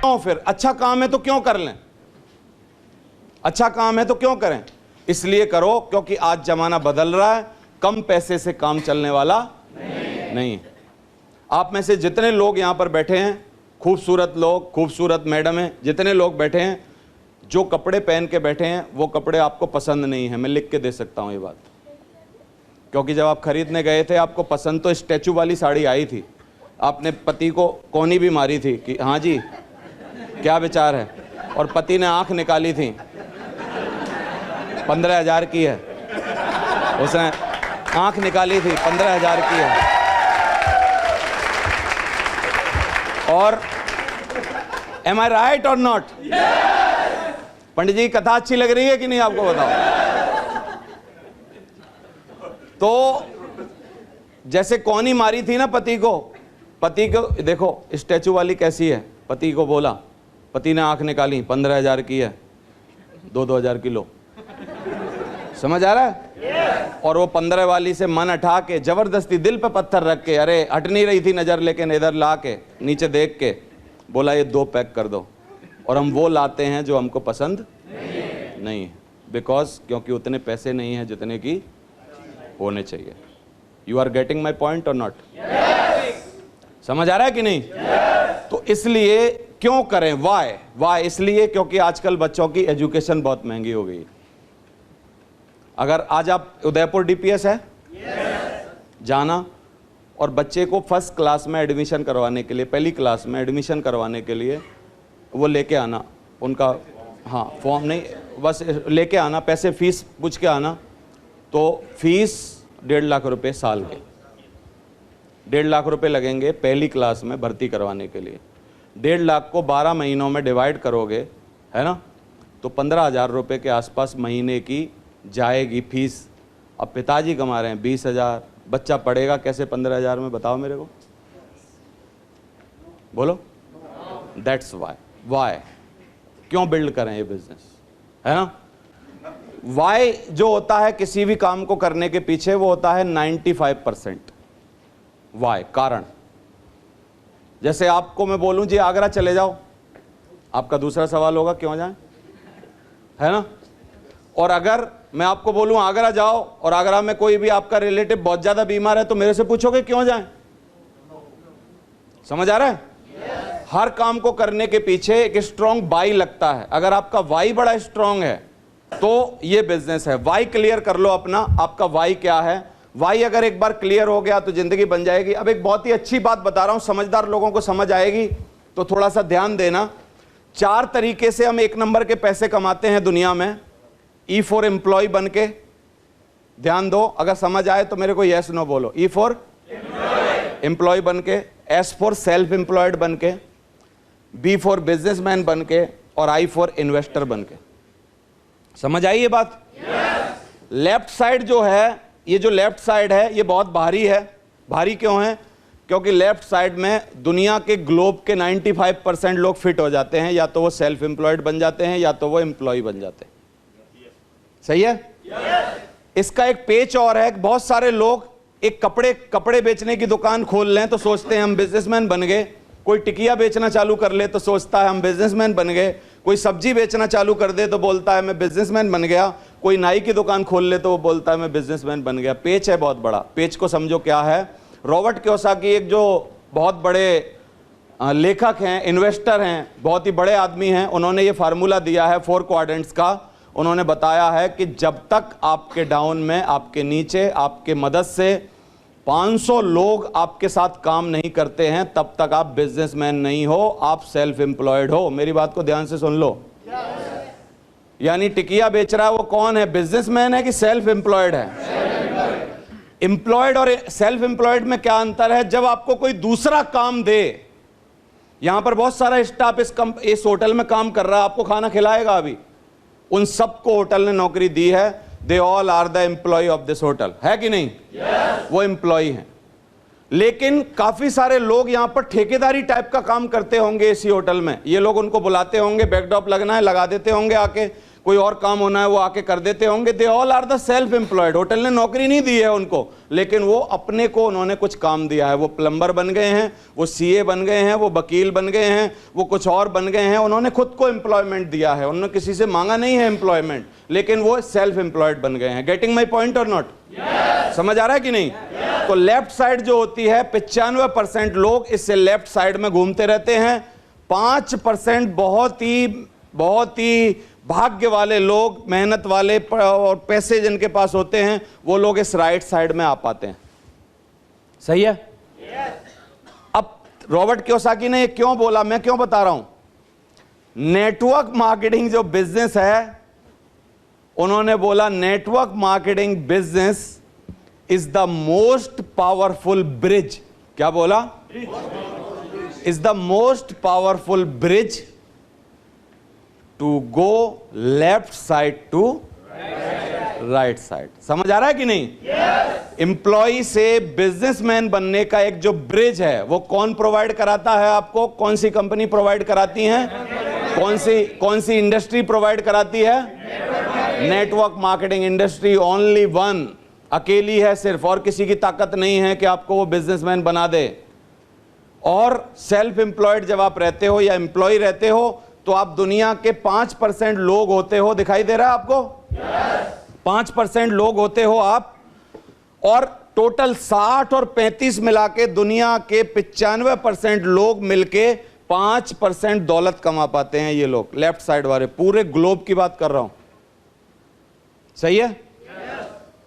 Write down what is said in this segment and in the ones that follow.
क्यों? फिर अच्छा काम है तो क्यों कर लें? अच्छा काम है तो क्यों करें? इसलिए करो क्योंकि आज जमाना बदल रहा है, कम पैसे से काम चलने वाला नहीं। आप में से जितने लोग यहां पर बैठे हैं, खूबसूरत लोग, खूबसूरत मैडम हैं, जितने लोग बैठे हैं, जो कपड़े पहन के बैठे हैं वो कपड़े आपको पसंद नहीं है। मैं लिख के दे सकता हूं ये बात, क्योंकि जब आप खरीदने गए थे आपको पसंद तो स्टैचू वाली साड़ी आई थी, आपने पति को कोनी भी मारी थी कि हाँ जी क्या विचार है, और पति ने आंख निकाली थी, 15,000 की है, उसने आंख निकाली थी, 15,000 की है। और एम आई राइट और नॉट? पंडित जी कथा अच्छी लग रही है कि नहीं आपको बताओ? तो जैसे कौनी मारी थी ना पति को देखो स्टैचू वाली कैसी है, पति को बोला, पति ने आंख निकाली, 15,000 की है, 2,000 किलो। समझ आ रहा है? और वो 15 वाली से मन हटा के जबरदस्ती दिल पे पत्थर रख के, अरे हट नहीं रही थी नजर, लेकिन इधर ला के नीचे देख के बोला ये 2 पैक कर दो। और हम वो लाते हैं जो हमको पसंद नहीं है, बिकॉज क्योंकि उतने पैसे नहीं है जितने की होने चाहिए। You are getting my point और नॉट? समझ आ रहा है कि नहीं? तो इसलिए क्यों करें? वाई? इसलिए क्योंकि आजकल बच्चों की एजुकेशन बहुत महंगी हो गई है। अगर आज आप उदयपुर डीपीएस है जाना और बच्चे को फर्स्ट क्लास में एडमिशन करवाने के लिए, पहली क्लास में एडमिशन करवाने के लिए वो लेके आना उनका, हाँ फॉर्म नहीं, बस लेके आना, पैसे फीस पूछ के आना। तो फीस 1.5 लाख रुपए साल के, 1.5 लाख रुपए लगेंगे पहली क्लास में भर्ती करवाने के लिए। 1.5 लाख को 12 महीनों में डिवाइड करोगे, है ना, तो 15,000 रुपये के आसपास महीने की जाएगी फीस। अब पिताजी कमा रहे हैं 20,000, बच्चा पढ़ेगा कैसे 15,000 में? बताओ मेरे को, बोलो। दैट्स वाई क्यों बिल्ड करें ये बिजनेस, है ना? वाई जो होता है किसी भी काम को करने के पीछे, वो होता है 95%। वाई कारण, जैसे आपको मैं बोलूं जी आगरा चले जाओ, आपका दूसरा सवाल होगा क्यों जाएं, है ना? और अगर मैं आपको बोलूं आगरा जाओ और आगरा में कोई भी आपका रिलेटिव बहुत ज्यादा बीमार है तो मेरे से पूछोगे क्यों जाएं? समझ आ रहा है? हर काम को करने के पीछे एक स्ट्रॉन्ग वाई लगता है। अगर आपका वाई बड़ा स्ट्रॉन्ग है तो ये बिजनेस है। वाई क्लियर कर लो अपना, आपका वाई क्या है। वाई अगर एक बार क्लियर हो गया तो जिंदगी बन जाएगी। अब एक बहुत ही अच्छी बात बता रहा हूं, समझदार लोगों को समझ आएगी, तो थोड़ा सा ध्यान देना। 4 तरीके से हम 1 नंबर के पैसे कमाते हैं दुनिया में। E फॉर एम्प्लॉय बन के, ध्यान दो, अगर समझ आए तो मेरे को यस नो बोलो। E फॉर एम्प्लॉय बन के, S फॉर सेल्फ एम्प्लॉयड बन के, B फॉर बिजनेसमैन बन के, और I फॉर इन्वेस्टर बन के। समझ आई ये बात? लेफ्ट साइड जो है, ये जो लेफ्ट साइड है ये बहुत भारी है। भारी क्यों है? क्योंकि लेफ्ट साइड में दुनिया के ग्लोब के 95% लोग फिट हो जाते हैं, या तो वो सेल्फ एम्प्लॉयड बन जाते हैं या तो वो एम्प्लॉय बन जाते हैं। सही है? इसका एक पेच और है, बहुत सारे लोग एक कपड़े बेचने की दुकान खोल लें तो सोचते हैं हम बिजनेसमैन बन गए। कोई टिकिया बेचना चालू कर ले तो सोचता है हम बिजनेसमैन बन गए। कोई सब्जी बेचना चालू कर दे तो बोलता है मैं बिजनेसमैन बन गया। कोई नाई की दुकान खोल ले तो वो बोलता है मैं बिजनेसमैन बन गया। पेच है बहुत बड़ा। पेच को समझो क्या है। रॉबर्ट कियोसाकी एक जो बहुत बड़े लेखक हैं, इन्वेस्टर हैं, बहुत ही बड़े आदमी हैं, उन्होंने ये फार्मूला दिया है 4 क्वाड्रेंट्स का। उन्होंने बताया है कि जब तक आपके डाउन में, आपके नीचे, आपके मदद से 500 लोग आपके साथ काम नहीं करते हैं, तब तक आप बिजनेसमैन नहीं हो, आप सेल्फ एम्प्लॉयड हो। मेरी बात को ध्यान से सुन लो। यानी टिकिया बेच रहा है वो कौन है? बिजनेसमैन है कि सेल्फ एम्प्लॉयड है? एम्प्लॉयड और सेल्फ एम्प्लॉयड में क्या अंतर है? जब आपको कोई दूसरा काम दे, यहां पर बहुत सारा स्टाफ इस होटल में काम कर रहा है, आपको खाना खिलाएगा अभी, उन सबको होटल ने नौकरी दी है। They all are the employ of this hotel, है कि नहीं? वो एम्प्लॉय हैं। लेकिन काफी सारे लोग यहां पर ठेकेदारी टाइप का काम करते होंगे इसी होटल में। ये लोग उनको बुलाते होंगे, बैकड्रॉप लगना है, लगा देते होंगे आके, कोई और काम होना है वो आके कर देते होंगे। They all are the self employed. Hotel ने नौकरी नहीं दी है उनको, लेकिन वो अपने को उन्होंने कुछ काम दिया है। वो प्लम्बर बन गए हैं, वो सीए बन गए हैं, वो वकील बन गए हैं, वो कुछ और बन गए हैं। उन्होंने खुद को एम्प्लॉयमेंट दिया है, उन्होंने किसी से मांगा नहीं है एम्प्लॉयमेंट, लेकिन वो सेल्फ एम्प्लॉयड बन गए हैं। गेटिंग माई पॉइंट और नॉट? समझ आ रहा है कि नहीं? तो लेफ्ट साइड जो होती है, 95% लोग इससे लेफ्ट साइड में घूमते रहते हैं। 5% बहुत ही भाग्य वाले लोग, मेहनत वाले और पैसे जिनके पास होते हैं, वो लोग इस राइट साइड में आ पाते हैं। सही है? अब रॉबर्ट कियोसाकी ने ये क्यों बोला, मैं क्यों बता रहा हूं? नेटवर्क मार्केटिंग जो बिजनेस है, उन्होंने बोला network marketing business is the most powerful bridge. क्या बोला? Is the most powerful bridge to go left side to right side. समझ आ रहा है कि नहीं? एम्प्लॉय से बिजनेसमैन बनने का एक जो ब्रिज है, वो कौन प्रोवाइड कराता है आपको? कौन सी कंपनी प्रोवाइड कराती है? कौन सी इंडस्ट्री प्रोवाइड कराती है? Network marketing industry only one, अकेली है सिर्फ, और किसी की ताकत नहीं है कि आपको वो बिजनेसमैन बना दे। और सेल्फ एम्प्लॉयड जब आप रहते हो या एम्प्लॉय रहते हो, तो आप दुनिया के 5% लोग होते हो। दिखाई दे रहा है आपको? 5% लोग होते हो आप, और टोटल 60 और 35 मिला के दुनिया के 95% लोग मिलके 5% दौलत कमा पाते हैं। ये लोग लेफ्ट साइड वाले, पूरे ग्लोब की बात कर रहा हूं। सही है?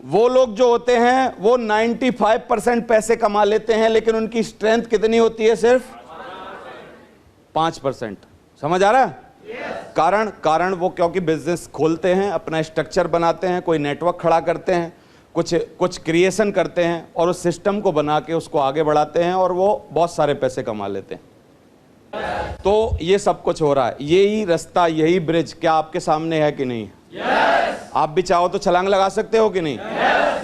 वो लोग जो होते हैं वो 95% पैसे कमा लेते हैं, लेकिन उनकी स्ट्रेंथ कितनी होती है? सिर्फ 5%। समझ आ रहा है? कारण वो क्योंकि बिजनेस खोलते हैं, अपना स्ट्रक्चर बनाते हैं, कोई नेटवर्क खड़ा करते हैं, कुछ क्रिएशन करते हैं, और उस सिस्टम को बना के उसको आगे बढ़ाते हैं, और वो बहुत सारे पैसे कमा लेते हैं। तो ये सब कुछ हो रहा है, यही रास्ता, यही ब्रिज क्या आपके सामने है कि नहीं? आप भी चाहो तो छलांग लगा सकते हो कि नहीं?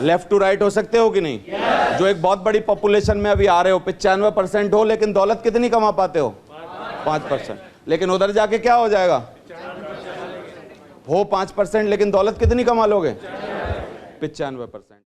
लेफ्ट टू राइट हो सकते हो कि नहीं? जो एक बहुत बड़ी पॉपुलेशन में अभी आ रहे हो, 95% हो, लेकिन दौलत कितनी कमा पाते हो? 5%। लेकिन उधर जाके क्या हो जाएगा? हो 5%, लेकिन दौलत कितनी कमा लोगे? 95%।